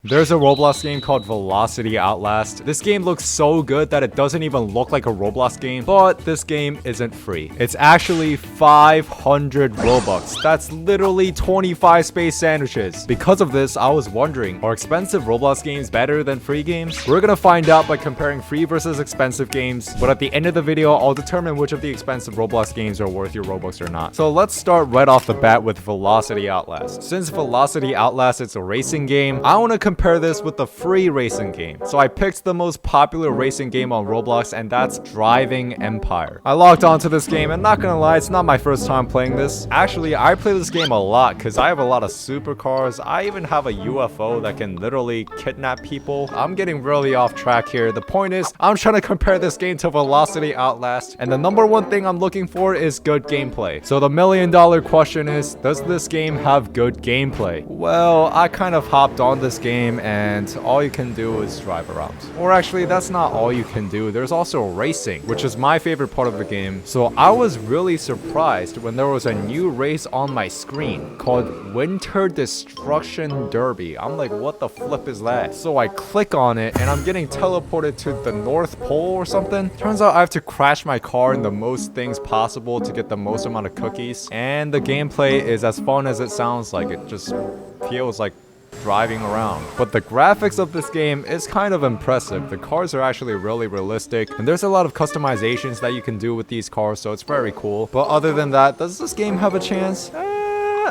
There's a Roblox game called Velocity Outlast. This game looks so good that it doesn't even look like a Roblox game, but this game isn't free. It's actually 500 Robux. That's literally 25 space sandwiches. Because of this, I was wondering, are expensive Roblox games better than free games? We're gonna find out by comparing free versus expensive games, but at the end of the video, I'll determine which of the expensive Roblox games are worth your Robux or not. So let's start right off the bat with Velocity Outlast. Since Velocity Outlast is a racing game, I want to compare this with the free racing game. So I picked the most popular racing game on Roblox, and that's Driving Empire. I logged onto this game, and not gonna lie, it's not my first time playing this. Actually, I play this game a lot because I have a lot of supercars. I even have a UFO that can literally kidnap people. I'm getting really off track here. The point is, I'm trying to compare this game to Velocity Outlast, and the number one thing I'm looking for is good gameplay. So the $1,000,000 question is, does this game have good gameplay? Well, I kind of hopped on this game and all you can do is drive around. Or actually, that's not all you can do. There's also racing, which is my favorite part of the game. So I was really surprised when there was a new race on my screen called Winter Destruction Derby. I'm like, what the flip is that? So I click on it and I'm getting teleported to the North Pole or something. Turns out I have to crash my car in the most things possible to get the most amount of cookies. And the gameplay is as fun as it sounds like. It just feels like driving around. But the graphics of this game is kind of impressive. The cars are actually really realistic, and there's a lot of customizations that you can do with these cars, so it's very cool. But other than that, does this game have a chance?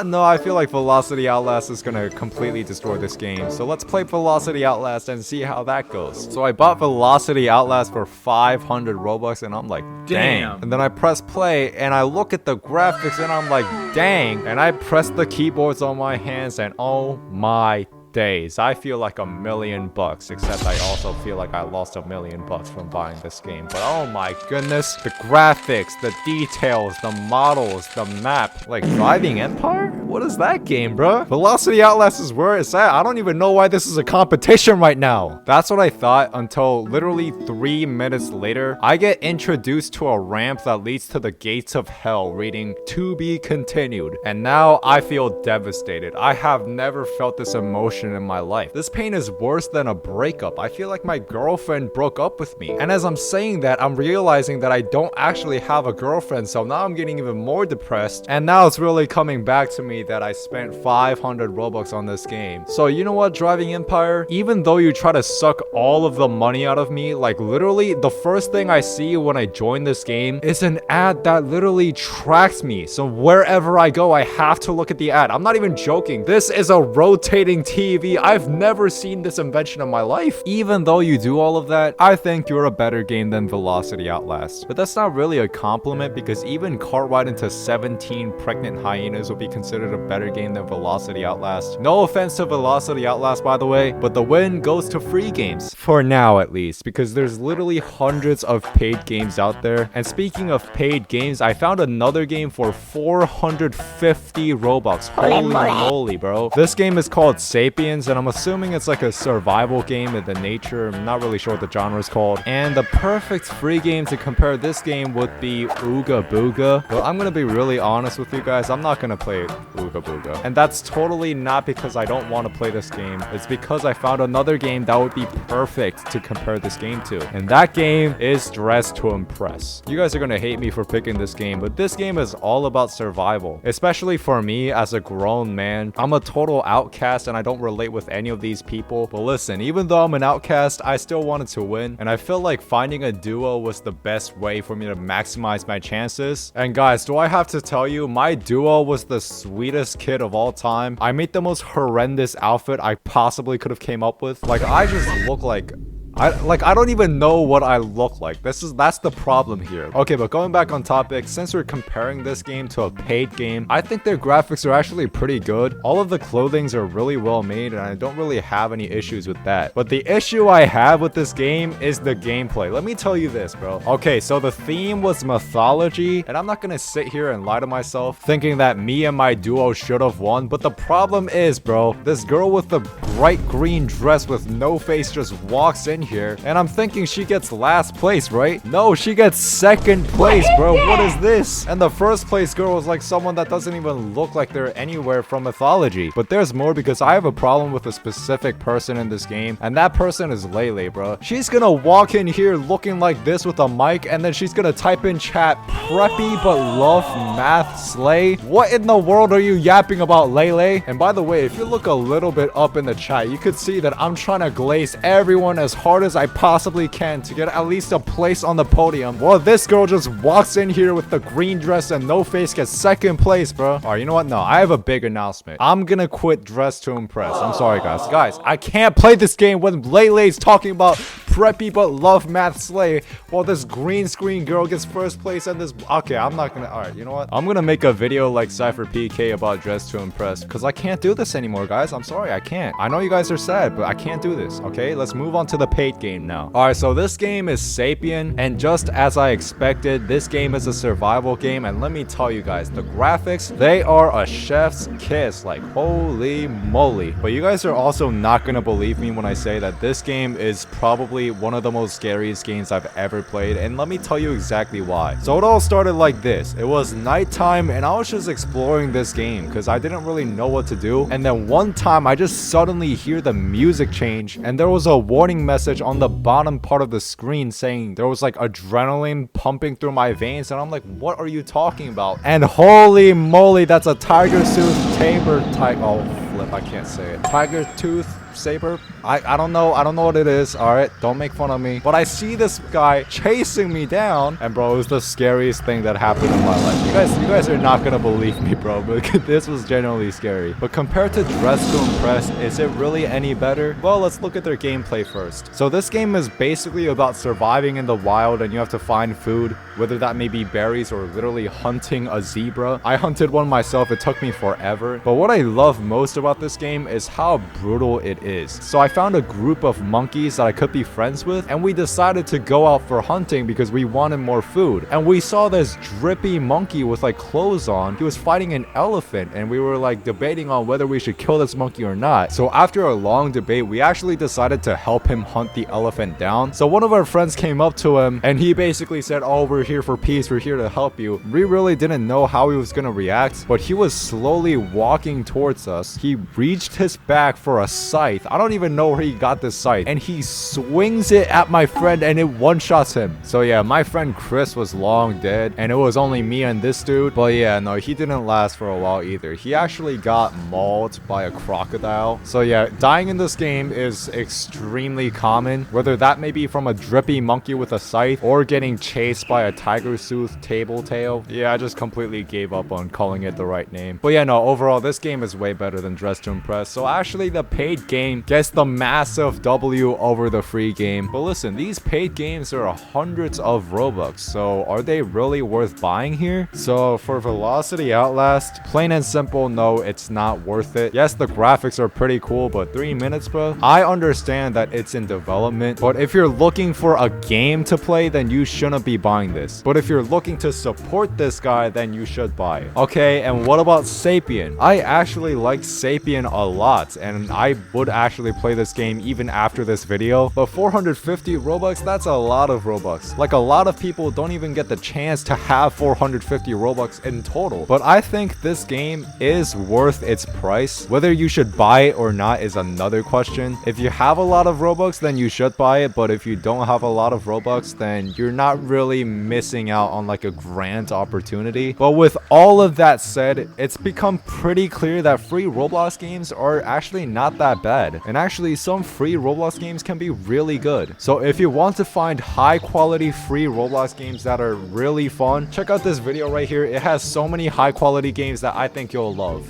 No, I feel like Velocity Outlast is gonna completely destroy this game. So let's play Velocity Outlast and see how that goes. So I bought Velocity Outlast for 500 Robux and I'm like, dang. And then I press play and I look at the graphics and I'm like, dang. And I press the keyboards on my hands and oh my days, I feel like $1,000,000, except I also feel like I lost $1,000,000 from buying this game. But oh my goodness, the graphics, the details, the models, the map. Like Driving Empire? What is that game, bro? Velocity Outlast is where it's at. I don't even know why this is a competition right now. That's what I thought until literally 3 minutes later, I get introduced to a ramp that leads to the gates of hell reading "to be continued." And now I feel devastated. I have never felt this emotion in my life. This pain is worse than a breakup. I feel like my girlfriend broke up with me. And as I'm saying that, I'm realizing that I don't actually have a girlfriend, so now I'm getting even more depressed. And now it's really coming back to me that I spent 500 Robux on this game. So you know what, Driving Empire? Even though you try to suck all of the money out of me, like literally the first thing I see when I join this game is an ad that literally tracks me. So wherever I go, I have to look at the ad. I'm not even joking. This is a rotating TV. I've never seen this invention in my life. Even though you do all of that, I think you're a better game than Velocity Outlast. But that's not really a compliment because even Cart Ride into 17 Pregnant Hyenas would be considered a better game than Velocity Outlast. No offense to Velocity Outlast, by the way, but the win goes to free games. For now, at least, because there's literally hundreds of paid games out there. And speaking of paid games, I found another game for 450 Robux. Holy moly, bro. This game is called Sapiens, and I'm assuming it's like a survival game in the nature. I'm not really sure what the genre is called. And the perfect free game to compare this game would be Ooga Booga. Well, I'm gonna be really honest with you guys. I'm not gonna play Ooga Booga. And that's totally not because I don't want to play this game. It's because I found another game that would be perfect to compare this game to. And that game is Dress to Impress. You guys are gonna hate me for picking this game, but this game is all about survival. Especially for me as a grown man. I'm a total outcast and I don't relate with any of these people. But listen, even though I'm an outcast, I still wanted to win. And I feel like finding a duo was the best way for me to maximize my chances. And guys, do I have to tell you, my duo was the sweetest kid of all time. I made the most horrendous outfit I possibly could have came up with. Like, I just look like I don't even know what I look like. That's the problem here. Okay, but going back on topic, since we're comparing this game to a paid game, I think their graphics are actually pretty good. All of the clothings are really well made, and I don't really have any issues with that. But the issue I have with this game is the gameplay. Let me tell you this, bro. Okay, so the theme was mythology, and I'm not gonna sit here and lie to myself thinking that me and my duo should have won. But the problem is, bro, this girl with the bright green dress with no face just walks in here, and I'm thinking she gets last place, right? No, she gets second place, bro. What is this? And the first place girl was like someone that doesn't even look like they're anywhere from mythology. But there's more, because I have a problem with a specific person in this game, and that person is Lele, bro. She's gonna walk in here looking like this with a mic, and then she's gonna type in chat, preppy but love math slay. What in the world are you yapping about, Lele? And by the way, if you look a little bit up in the chat, you could see that I'm trying to glaze everyone as hard as I possibly can to get at least a place on the podium. Well, this girl just walks in here with the green dress and no face, gets second place, bro. All right, you know what? No, I have a big announcement. I'm gonna quit Dress to Impress. I'm sorry, guys. Guys, I can't play this game when Lele's talking about preppy but love math slay while this green screen girl gets first place and this. Okay, I'm not gonna. All right, you know what? I'm gonna make a video like Cypher PK about Dress to Impress, because I can't do this anymore, guys. I'm sorry, I can't. I know you guys are sad, but I can't do this. Okay, let's move on to the paid game now. All right, so this game is Sapien, and just as I expected, this game is a survival game. And let me tell you guys, the graphics, they are a chef's kiss. Like, holy moly. But you guys are also not gonna believe me when I say that this game is probably one of the most scariest games I've ever played, and let me tell you exactly why. So it all started like this. It was nighttime, and I was just exploring this game because I didn't really know what to do. And then one time I just suddenly hear the music change, and there was a warning message on the bottom part of the screen saying there was like adrenaline pumping through my veins, and I'm like, what are you talking about? And holy moly, that's a tiger tooth saber tiger. Oh flip, I can't say it. Tiger tooth saber. I don't know what it is. All right, don't make fun of me. But I see this guy chasing me down, and bro, it was the scariest thing that happened in my life. You guys are not gonna believe me, bro, but this was genuinely scary. But compared to Dress to Impress, is it really any better? Well, let's look at their gameplay first. So this game is basically about surviving in the wild, and you have to find food, whether that may be berries or literally hunting a zebra. I hunted one myself. It took me forever. But what I love most about this game is how brutal it is. So I found a group of monkeys that I could be friends with, and we decided to go out for hunting because we wanted more food. And we saw this drippy monkey with like clothes on. He was fighting an elephant, and we were like debating on whether we should kill this monkey or not. So after a long debate, we actually decided to help him hunt the elephant down. So one of our friends came up to him, and he basically said, oh, we're here for peace, we're here to help you. We really didn't know how he was gonna react, but he was slowly walking towards us. He reached his back for a scythe. I don't even know where he got this scythe, and he swings it at my friend, and it one-shots him. So yeah, my friend Chris was long dead, and it was only me and this dude. But yeah, no, he didn't last for a while either. He actually got mauled by a crocodile. So yeah, dying in this game is extremely common, whether that may be from a drippy monkey with a scythe or getting chased by a tiger tooth table tail. Yeah, I just completely gave up on calling it the right name. But yeah, no, overall, this game is way better than Dress to Impress. So actually, the paid game gets the massive W over the free game. But listen, these paid games are hundreds of Robux, so are they really worth buying here? So for Velocity Outlast, plain and simple, no, it's not worth it. Yes, the graphics are pretty cool, but 3 minutes, bro. I understand that it's in development, but if you're looking for a game to play, then you shouldn't be buying this. But if you're looking to support this guy, then you should buy it. Okay, and what about Sapien? I actually like Sapien a lot, and I would actually play this game even after this video. But 450 Robux, that's a lot of Robux. Like, a lot of people don't even get the chance to have 450 Robux in total. But I think this game is worth its price. Whether you should buy it or not is another question. If you have a lot of Robux, then you should buy it. But if you don't have a lot of Robux, then you're not really missing out on like a grand opportunity. But with all of that said, it's become pretty clear that free Roblox games are actually not that bad. And actually, some free Roblox games can be really good. So if you want to find high quality free Roblox games that are really fun, check out this video right here. It has so many high quality games that I think you'll love.